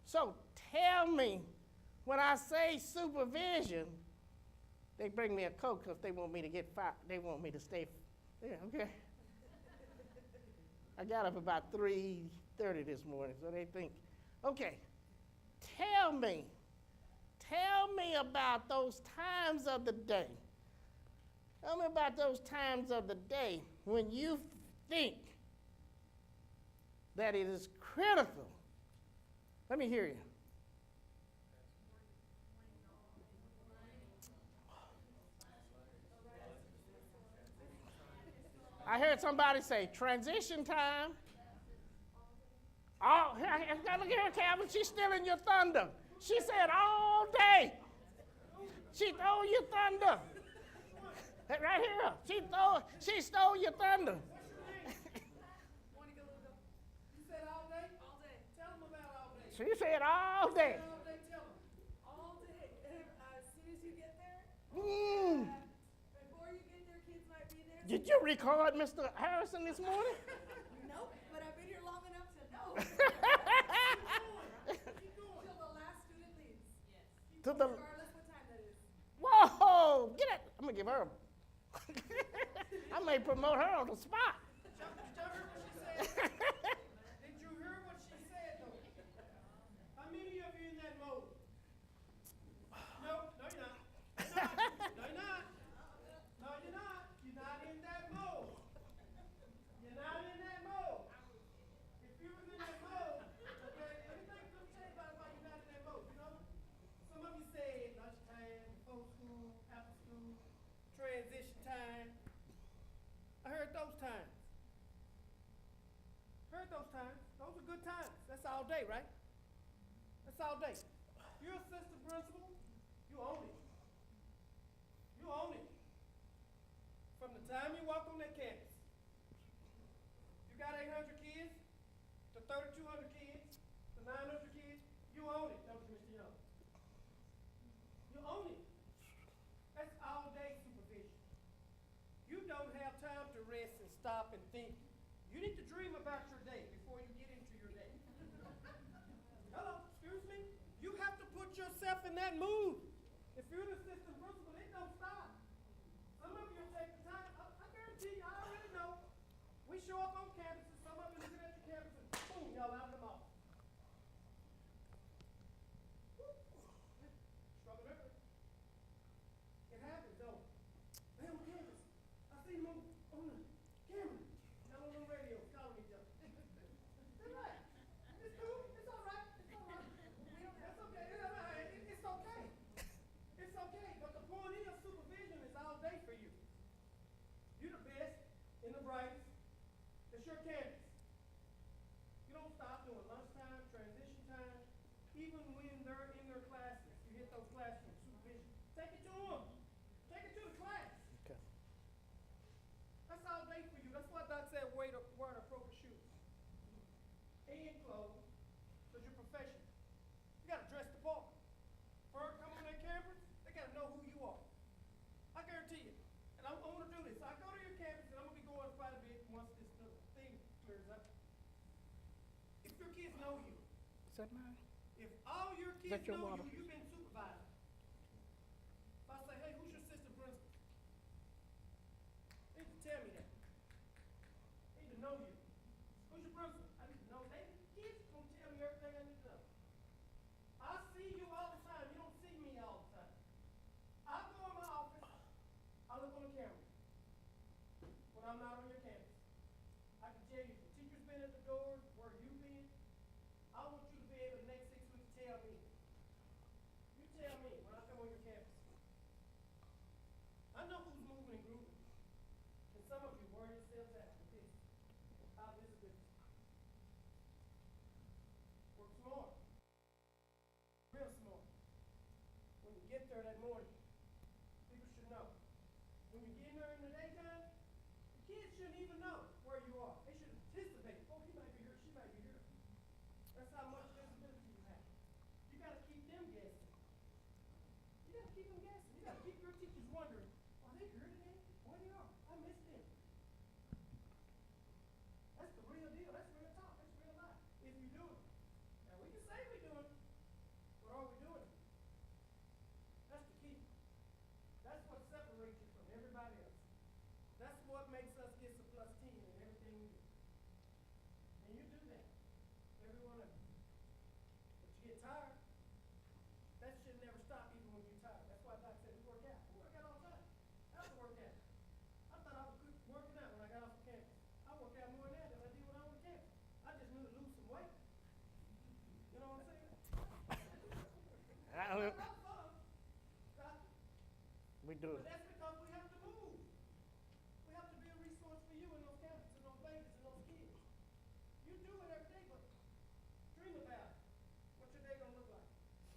So tell me, when I say supervision, they bring me a Coke because they want me to get fired. They want me to stay. Yeah, okay. I got up about 3:30 this morning, so they think, okay, tell me about those times of the day. Tell me about those times of the day when you think that it is critical. Let me hear you. I heard somebody say transition time. Oh, look at her, Calvin. She's stealing your thunder. She said all day. She stole your thunder. Right here. She stole your thunder. You said all day? All day. Tell them about all day. She said all day. All day, tell them. All day. As soon as you get there, before you get there, kids might be there. Did you record Mr. Harrison this morning? Nope, but I've been here long enough to know. Keep going. Till the last student leaves. Yes. Regardless what time that is. Whoa! Get it. I'm going to give her I may promote her on the spot. Did you hear what she said? Did you hear what she said, though? How many of you in that mode? No, you're not. No, you're not. No, you're not. You're not in that mode. You're not in that mode. If you was in that mode, okay, let me tell you about why you're not in that mode, you know? Some of you say lunchtime, before school, after school, transition time. I heard those times. Heard those times. Those are good times. That's all day, right? That's all day. You're assistant principal, you own it. You own it. From the time you walk on that campus. You got 800 kids, to 3,200 kids, to 900 kids, you own it, don't you, Mr. Young? You own it. stop and think. You need to dream about your day before you get into your day. Hello, excuse me? You have to put yourself in that mood. If you're an assistant principal, it don't stop. Some of you take the time. I guarantee you, I already know. We show up on campuses, some of you looking at your campus and boom, y'all out of the mouth. Struggle early. It happens, though. Hey, on campus. I see him on the camera. Y'all on the radio calling each other. That's right. It's cool. It's all right. It's all right. That's okay. It's okay. It's okay. But the point is, supervision is all day for you. You're the best and the brightest. It's your campus. You don't stop doing lunchtime, transition time, even when they're in their classes. You hit those classrooms, supervision. Take it to them. Take it to the class. Okay. That's all day for you. That's why Doc said wear the appropriate shoes. And clothes, because you're professional. You gotta dress the part. First come on that campus, they gotta know who you are. I guarantee you. And I wanna do this. I go to your campus and I'm gonna be going quite a bit once this little thing clears up. If your kids know you, Is that mine? if all your that kids your know water? you, you've been supervised. If I say, hey, who's your assistant principal? They need to tell me that. They need to know you. Who's your principal? I need to know. They kids gonna tell me everything I need to know. I see you all the time. You don't see me all the time. I go in my office. I look on the camera when I'm not on your campus. I can tell you if the teacher's been at the door, where you've been. I want you to be able the next 6 weeks to tell me. You tell me when I come on your campus. I know who's moving and grooving. And some of you wear yourselves out with this. High visibility. Work smart. Real smart. When you get there that morning, people should know. When you get in there in the daytime, the kids shouldn't even know where you are. They should anticipate. Oh, he might be here, she might be here. That's how much visibility you have. You gotta keep them guessing. You gotta keep them guessing. You gotta keep your teachers wondering, are they here today? Where they are? I missed them. That's the real deal. That's real talk. That's real life. If you do it. Now we can say we're doing it, but are we doing it? That's the key. That's what separates you from everybody else. That's what makes us get a plus 10 in everything we do. And you do that. Every one of you. But you get tired. That should never stop even when you're tired. That's why Doc said we work out. We work out all the time. I have to work out. I thought I was good working out when I got off the campus. I work out more now than I did when I was on campus. I just knew to lose some weight. You know what I'm saying? We do But it. that's because we have to move. We have to be a resource for you and those campuses and those babies and those kids. You do it every day, but dream about it. What your day gonna look like?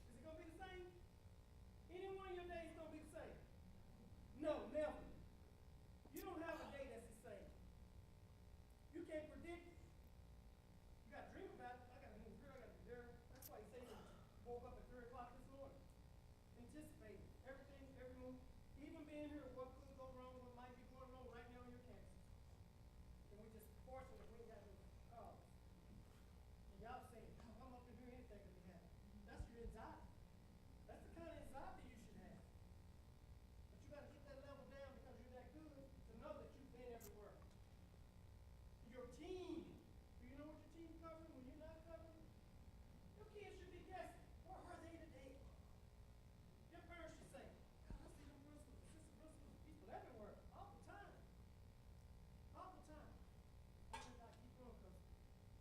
Is it gonna be the same? Any one of your days gonna be the same? No, never. You don't have a day that's the same. You can't predict it. You gotta dream about it. I gotta move here, I gotta be there. That's why he said he woke up at 3 o'clock this morning. Anticipating everything, every move. Even being here, what could go wrong, what might be going wrong right now on your campus. And we're just fortunate we got those calls. And y'all saying, oh, I'm up in here, anything could be happening. That's your anxiety. That's the kind of anxiety you should have. But you gotta get that level down because you're that good to know that you've been everywhere. Your team, do you know what your team covering when you're not covering? Your kids should be guessing, where are they today? Your parents should say, God, I see them principals, assistant principals, people everywhere, all the time. All the time. I just gotta keep going because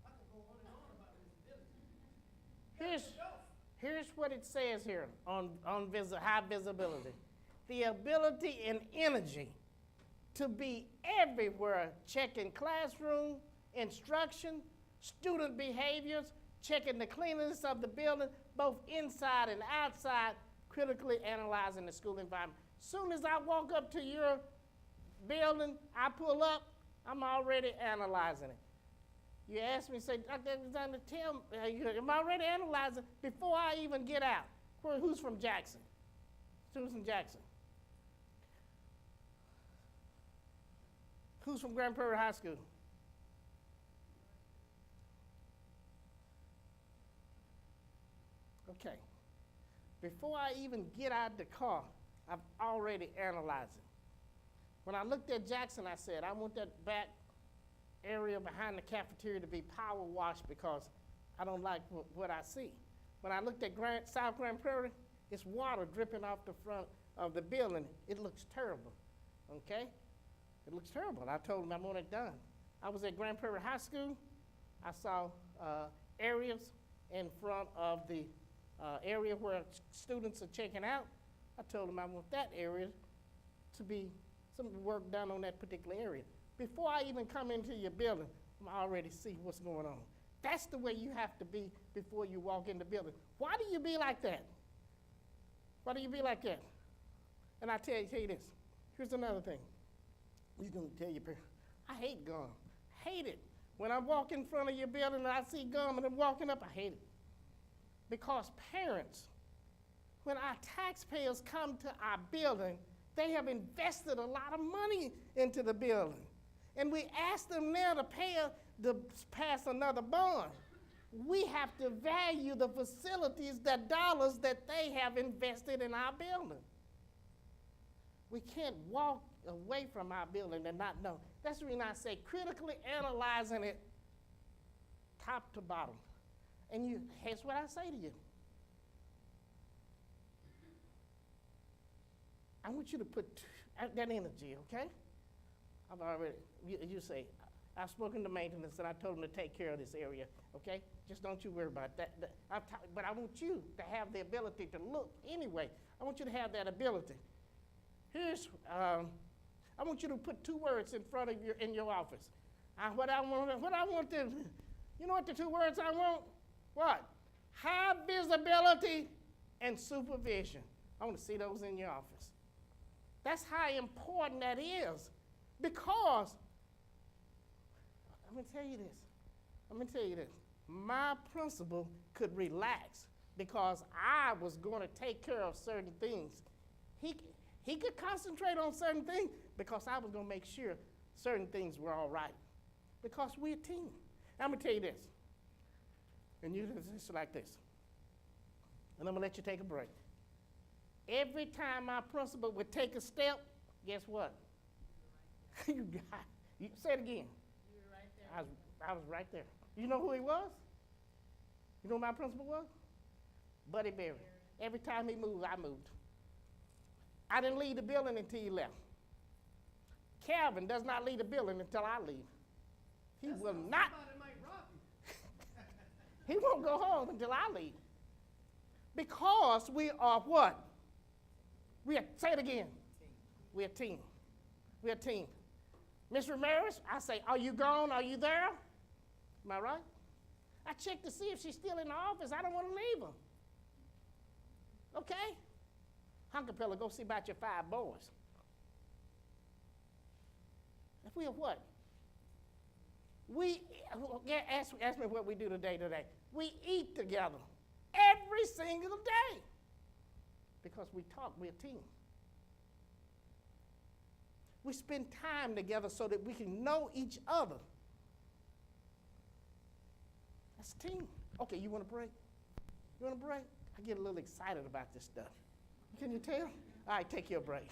I can go on and on about visibility. Here's what it says here on high visibility. The ability and energy to be everywhere, checking classroom, instruction, student behaviors, checking the cleanliness of the building, both inside and outside, critically analyzing the school environment. Soon as I walk up to your building, I pull up, I'm already analyzing it. You ask me, say, Dr. Alexander, tell me, I'm already analyzing before I even get out. Who's from Jackson? Who's from Jackson? Who's from Grand Prairie High School? Okay. Before I even get out the car, I've already analyzed it. When I looked at Jackson, I said, I want that back area behind the cafeteria to be power washed because I don't like what I see. When I looked at South Grand Prairie, it's water dripping off the front of the building. It looks terrible, okay? It looks terrible. I told him I want it done. I was at Grand Prairie High School. I saw areas in front of the area where students are checking out. I told him I want that area to be some work done on that particular area. Before I even come into your building, I already see what's going on. That's the way you have to be before you walk in the building. Why do you be like that? Why do you be like that? And I tell you this. Here's another thing. You can tell your parents, I hate gum. Hate it. When I walk in front of your building and I see gum and I'm walking up, I hate it. Because parents, when our taxpayers come to our building, they have invested a lot of money into the building. And we ask them now to pass another bond. We have to value the facilities, the dollars that they have invested in our building. We can't walk away from our building and not know. That's the reason I say critically analyzing it top to bottom. And here's what I say to you. I want you to put that energy, okay? I've already, you say, I've spoken to maintenance and I told them to take care of this area, okay? Just don't you worry about that. But I want you to have the ability to look anyway. I want you to have that ability. I want you to put 2 words in front of in your office. What I want to, you know what the 2 words I want? What? High visibility and supervision. I want to see those in your office. That's how important that is. Because, I'm going to tell you this. My principal could relax because I was going to take care of certain things. He could concentrate on certain things because I was going to make sure certain things were all right. Because we're a team. I'm going to tell you this. And you just like this. And I'm going to let you take a break. Every time my principal would take a step, guess what? You say it again. You were right there. I was right there. You know who he was? You know who my principal was? Buddy Berry. Every time he moved, I moved. I didn't leave the building until he left. Calvin does not leave the building until I leave. He will not. He won't go home until I leave. Because we are what? Say it again. We're a team. We're a team. Ms. Ramirez, I say, are you gone? Are you there? Am I right? I check to see if she's still in the office. I don't want to leave her. Okay? Hunkapella, go see about your 5 boys. If we are what? Ask me what we do today. We eat together every single day because we talk, we're a team. We spend time together so that we can know each other. That's a team. Okay, you want a break? You want a break? I get a little excited about this stuff. Can you tell? All right, take your break.